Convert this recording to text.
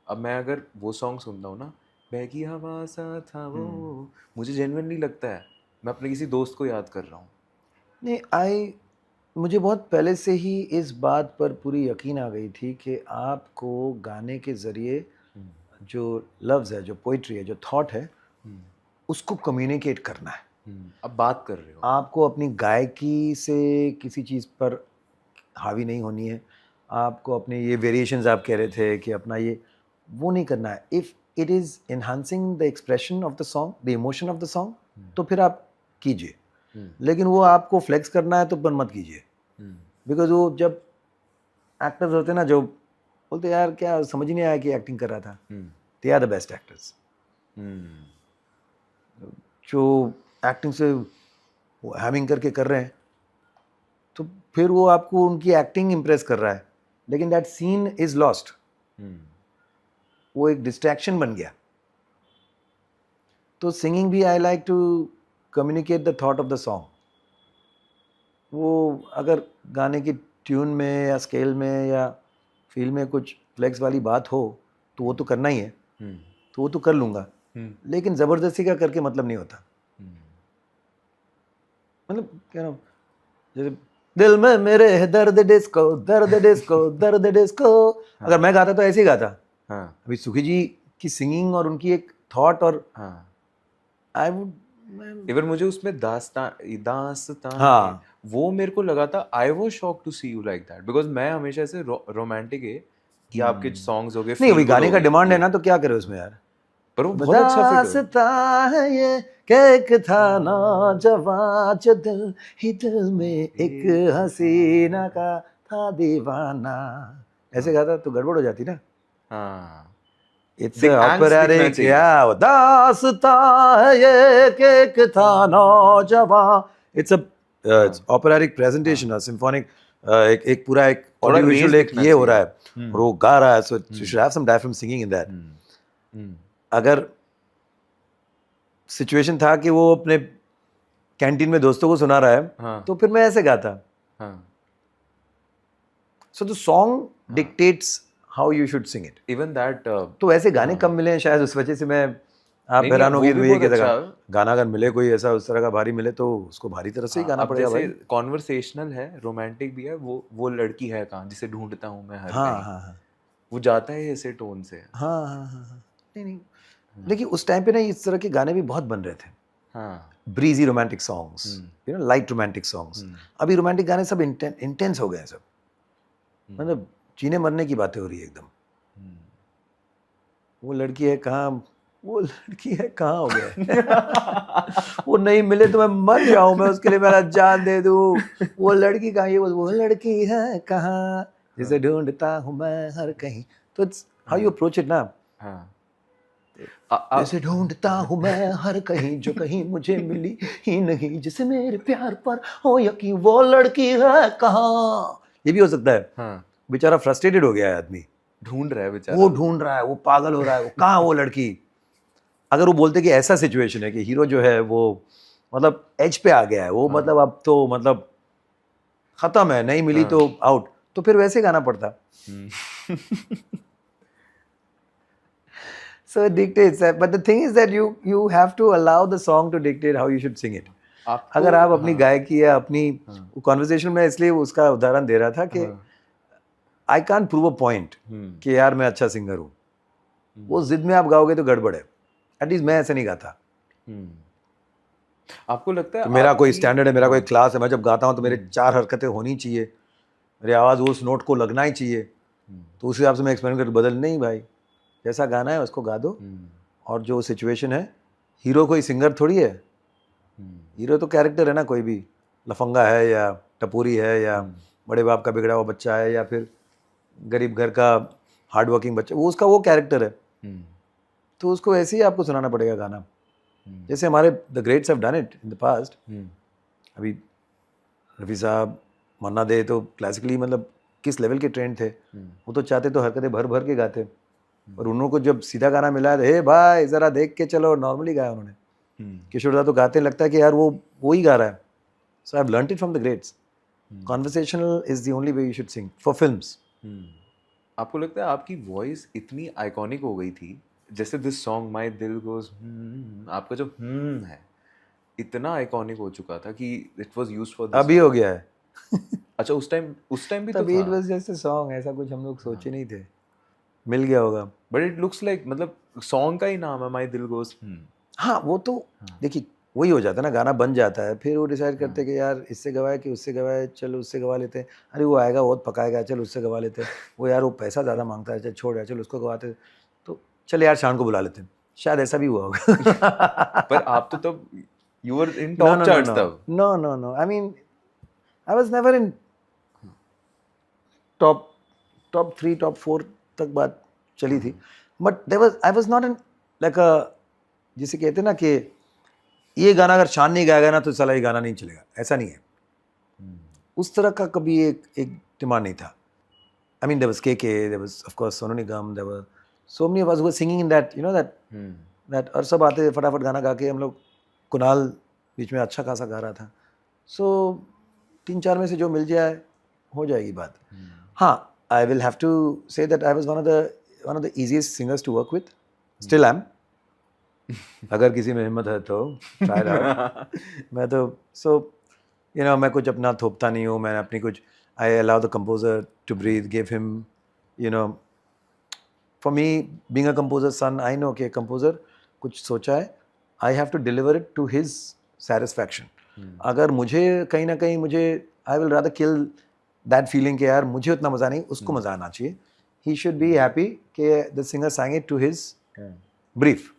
अब मैं अगर वो सॉन्ग सुनता हूँ ना, बहकी हवा सा था वो, मुझे जेन्युइनली लगता है मैं अपने किसी दोस्त को याद कर रहा हूँ। नहीं, मुझे बहुत पहले से ही इस बात पर पूरी यकीन आ गई थी कि आपको गाने के ज़रिए जो लफ्ज़ है, जो पोएट्री है, जो थॉट है, उसको कम्युनिकेट करना है। अब बात कर रहे हो। आपको अपनी गायकी से किसी चीज़ पर हावी नहीं होनी है। आपको अपने ये वेरिएशंस आप कह रहे थे कि अपना ये वो नहीं करना है। If it is enhancing the expression of the song, the emotion of the song, तो फिर आप कीजिए। लेकिन वो आपको फ्लेक्स करना है तो पर मत कीजिए। बिकॉज़ वो जब एक्टर्स होते हैं ना, जो बोलते हैं यार क्या समझ ही नहीं आया कि एक्टिंग कर रहा था। They are the best actors. जो एक्टिंग से वो हैमिंग करके कर रहे हैं, तो फिर वो आपको उनकी एक्टिंग इम्प्रेस कर रहा है, लेकिन दैट सीन इज लॉस्ट। वो एक डिस्ट्रैक्शन बन गया। तो सिंगिंग भी I like to communicate the thought of the song. वो अगर गाने की ट्यून में या स्केल में या फील में कुछ फ्लेक्स वाली बात हो तो वो तो करना ही है, तो वो तो कर लूँगा, लेकिन ज़बरदस्ती का करके मतलब नहीं होता। मतलब कह रहा हूँ, जैसे दिल में मेरे है दर्द डिस्को, दर्द डिस्को, दर्द डिस्को, अगर मैं गाता तो ऐसे ही गाता। अभी सुखी जी की सिंगिंग और उनकी एक थॉट और आई वुड इवन मुझे उसमें दास्तान हाँ है, वो मेरे को लगा था I was shock to see you like that, because मैं हमेशा ऐसे रोमांटिक है कि आपके सॉन्ग्स हो गए नहीं, फील अभी गुड गाने हो का गए डिमांड है ये, ना, तो क्या करे उसमें यार। पर वो बहुत अच्छा फिट हो। दास्ता है ये केक था नौजवां जो दिल ही दिल में एक हसीना का था दीवाना, ऐसे गाता तो गड़बड़ हो जाती ना। हाँ, इट्स एंग्स दिखना ऑपरेटिक, चाहिए। या दास्ता है ये केक था नौजवां। It's a it's operatic presentation, symphonic, एक एक पूरा एक थोड़ा ऑडियो रेस विजुअल एक दिखना ये हो रहा चाहिए। है और वो गा रहा है, so you should have some diaphragm singing in that. अगर सिचुएशन था कि वो अपने कैंटीन में दोस्तों को सुना रहा है, तो फिर मैं ऐसे गाता। So the song dictates how you should sing it. Even that तो ऐसे गाने कम मिले हैं शायद, उस वजह से मैं, आप नहीं नहीं, हैरान वो होगी भी तो ये बहुत कहता अच्छा। गाना अगर मिले कोई ऐसा उस तरह का भारी मिले तो उसको भारी तरह से ही गाना अब पड़ेगा जैसे भाई। कॉन्वर्सेशनल है, रोमांटिक भी है, वो लड़की है कहाँ जिसे ढूंढता हूँ मैं हर हाँ कहीं, हाँ हाँ वो जाता है ऐसे टोन से। हाँ हाँ हाँ हाँ। नहीं नहीं, देखिए उस टाइम पे ना इस तरह के गाने भी बहुत बन रहे थे। Breezy romantic songs, you know, light romantic songs. अभी रोमांटिक गाने सब इंटेंस हो गए हैं सब, मतलब जीने मरने की बातें हो रही है एकदम। वो लड़की है कहाँ, वो लड़की है कहाँ हो गया है। वो नहीं मिले तो मैं मर जाऊं, मैं उसके लिए मेरा जान दे दूं। वो लड़की कहाँ, ये वो लड़की है कहाँ जिसे ढूंढता हूं मैं हर कहीं। तो it's how you approach it ना, जिसे ढूंढता हूं मैं हर कहीं, जो कहीं मुझे मिली ही नहीं, जिसे मेरे प्यार पर हो यकीन, वो लड़की है कहाँ। ये भी हो सकता है, बेचारा फ्रस्ट्रेटेड हो गया है आदमी, ढूंढ रहा है बेचारा, वो ढूंढ रहा है, वो पागल हो रहा है, वो कहाँ वो लड़की। अगर वो बोलते कि ऐसा सिचुएशन है कि हीरो जो है वो मतलब एज पे आ गया है, वो मतलब अब तो मतलब खत्म है, नहीं मिली तो आउट, तो फिर वैसे गाना पड़ता। So it dictates that, but the thing is that you have to allow the song to dictate how you should sing it. अगर आप अपनी गायकी या अपनी कॉन्वर्सेशन में, इसलिए उसका उदाहरण दे रहा था कि I can't prove a point कि यार मैं अच्छा सिंगर हूँ, वो जिद में आप गाओगे तो गड़बड़ है। एटलीस्ट मैं ऐसे नहीं गाता। आपको लगता है तो मेरा कोई स्टैंडर्ड है, मेरा कोई क्लास है, मैं जब गाता हूँ तो मेरे 4 हरकतें होनी चाहिए, मेरी आवाज़ उस नोट को लगना ही चाहिए, तो उस हिसाब से मैं एक्सपेरिमेंट करके बदल नहीं भाई, जैसा गाना है उसको गा दो। और जो सिचुएशन है, हीरो कोई सिंगर थोड़ी है, हीरो तो कैरेक्टर है ना, कोई भी लफंगा है या टपूरी है या बड़े बाप का बिगड़ा हुआ बच्चा है या फिर गरीब घर का हार्ड वर्किंग बच्चा, वो उसका वो कैरेक्टर है, तो उसको ऐसे ही आपको सुनाना पड़ेगा गाना, जैसे हमारे the greats have done it in the past. अभी रफ़ी साहब, मन्ना दे तो क्लासिकली मतलब किस लेवल के ट्रेंड थे, वो तो चाहते तो हरकतें भर भर के गाते, और उनको जब सीधा गाना मिला है, हे भाई ज़रा देख के चलो, नॉर्मली गाया उन्होंने। किशोर दा तो गाते लगता है कि यार वो ही गा रहा है। So I have learned it from the greats. Conversational is the only way you should sing for films. आपको लगता है आपकी वॉइस इतनी आइकॉनिक हो गई थी, जैसे दिस सॉन्ग माय दिल गोज, आपका जो है इतना आइकॉनिक हो चुका था कि it was used for this. अभी हो गया है। अच्छा, उस टाइम भी तो तभी इट था, वाज जस्ट अ सॉन्ग, ऐसा कुछ हम लोग सोचे नहीं थे, मिल गया होगा। बट इट लुक्स लाइक, मतलब सॉन्ग का ही नाम है माय दिल गोज। हाँ वो तो देखिए वही हो जाता है ना, गाना बन जाता है, फिर वो डिसाइड करते हैं कि यार इससे गवाए कि उससे गवाए, चलो उससे गवा लेते हैं, अरे वो आएगा बहुत पकाएगा, चल उससे गवा लेते हैं, वो यार वो पैसा ज़्यादा मांगता है, चल छोड़ यार, चल उसको गवाते हैं। तो चल यार शान को बुला लेते हैं, शायद ऐसा भी हुआ होगा। पर आप तो तब you were in No, top no, no, charts no, तब। no, no, no. I mean, I was never in top top 3, top 4 तक बात चली थी, but I was not in like a, जिसे कहते हैं ना कि ये गाना अगर शान नहीं गाएगा ना तो साला ये गाना नहीं चलेगा, ऐसा नहीं है। उस तरह का कभी एक डिमांड नहीं था। I mean, there was KK, there was of course Sonu Nigam, there were so many of us who were singing in that, you know, that और सब आते फटाफट गाना गा के, हम लोग, कुणाल बीच में अच्छा खासा गा रहा था, सो 3-4 में से जो मिल जाए हो जाएगी बात। हाँ, I will have to say that I was one of the easiest singers to work with, still I am. अगर किसी में हिम्मत है तो ट्राई इट आउट। मैं तो यू नो मैं कुछ अपना थोपता नहीं हूँ, मैं अपनी कुछ, I allow the composer to breathe, give him, you know, for me being a composer son, I know कि कंपोजर कुछ सोचा है, I have to deliver it to his satisfaction. अगर मुझे कहीं ना कहीं मुझे, I will rather kill that feeling कि यार मुझे उतना मज़ा नहीं, उसको मज़ा आना चाहिए। ही शुड बी हैप्पी कि the singer sang it to his brief,